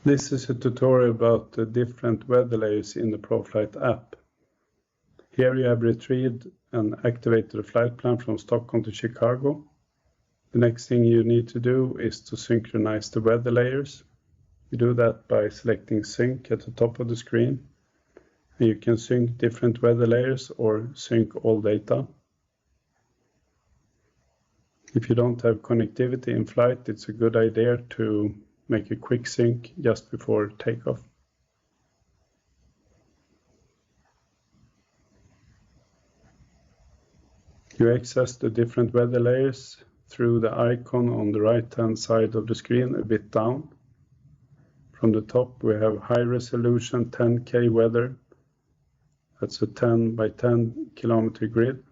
This is a tutorial about the different weather layers in the ProFlight app. Here you have retrieved and activated a flight plan from Stockholm to Chicago. The next thing you need to do is to synchronize the weather layers. You do that by selecting Sync at the top of the screen. And you can sync different weather layers or sync all data. If you don't have connectivity in flight, it's a good idea to make a quick sync just before takeoff. You access the different weather layers through the icon on the right-hand side of the screen, a bit down. From the top, we have high resolution 10K weather. That's a 10 by 10 kilometer grid,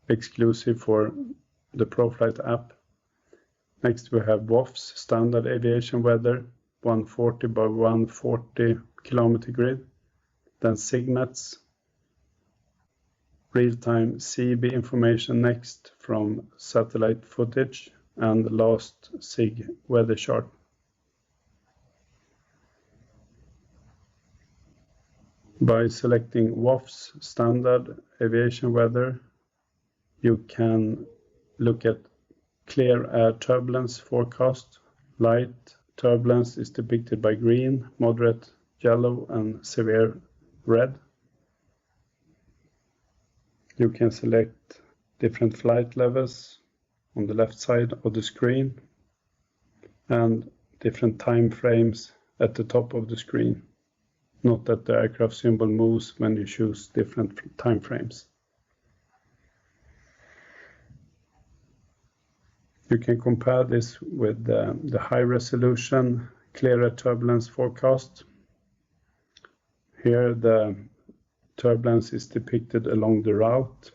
exclusive for the ProFlight app. Next, we have WAF's standard aviation weather, 140 by 140 kilometer grid. Then SIGNUP's real-time CB information next from satellite footage, and the last SIG weather chart. By selecting WAF's standard aviation weather, you can look at clear air turbulence forecast. Light turbulence is depicted by green, moderate yellow, and severe red. You can select different flight levels on the left side of the screen and different time frames at the top of the screen. Note that the aircraft symbol moves when you choose different time frames. You can compare this with the high-resolution clear air turbulence forecast. Here the turbulence is depicted along the route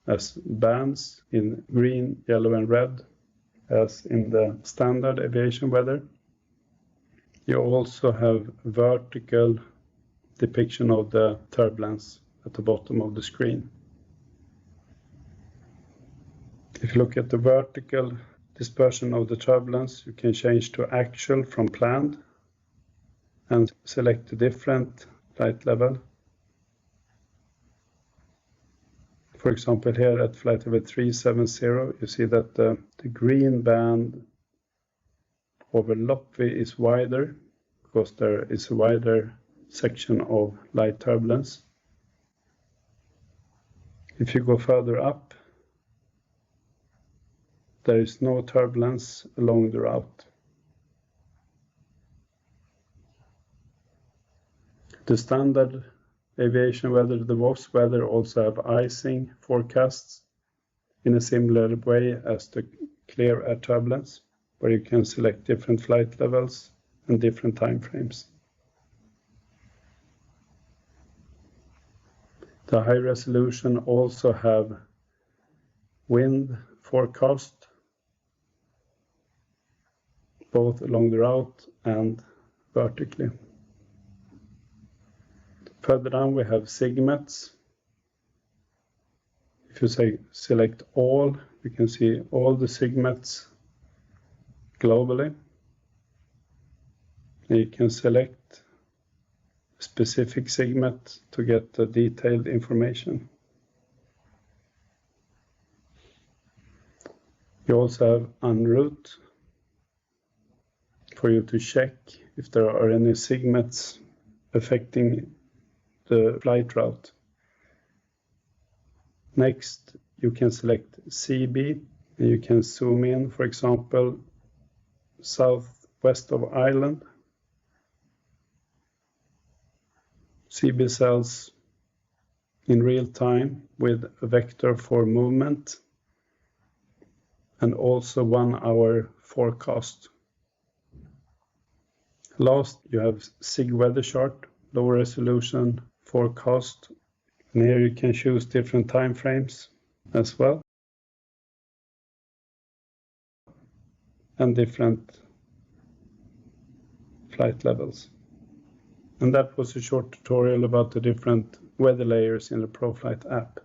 as bands in green, yellow, and red, as in the standard aviation weather. You also have vertical depiction of the turbulence at the bottom of the screen. If you look at the vertical dispersion of the turbulence, you can change to actual from planned and select a different flight level. For example, here at flight level 370, you see that the green band over Lopvi is wider because there is a wider section of light turbulence. If you go further up, there is no turbulence along the route. The standard aviation weather, the WAF's weather, also have icing forecasts in a similar way as the clear air turbulence, where you can select different flight levels and different time frames. The high resolution also have wind forecast, both along the route and vertically. Further down we have SIGNUPs. If you select all, you can see all the SIGNUPs globally. And you can select a specific SIGNUP to get the detailed information. You also have en route for you to check if there are any SIGNUPs affecting the flight route. Next, you can select CB, and you can zoom in, for example, southwest of Ireland. CB cells in real time with a vector for movement and also 1 hour forecast. Last, you have SIG weather chart, low resolution forecast, and here you can choose different time frames as well, and different flight levels. And that was a short tutorial about the different weather layers in the ProFlight app.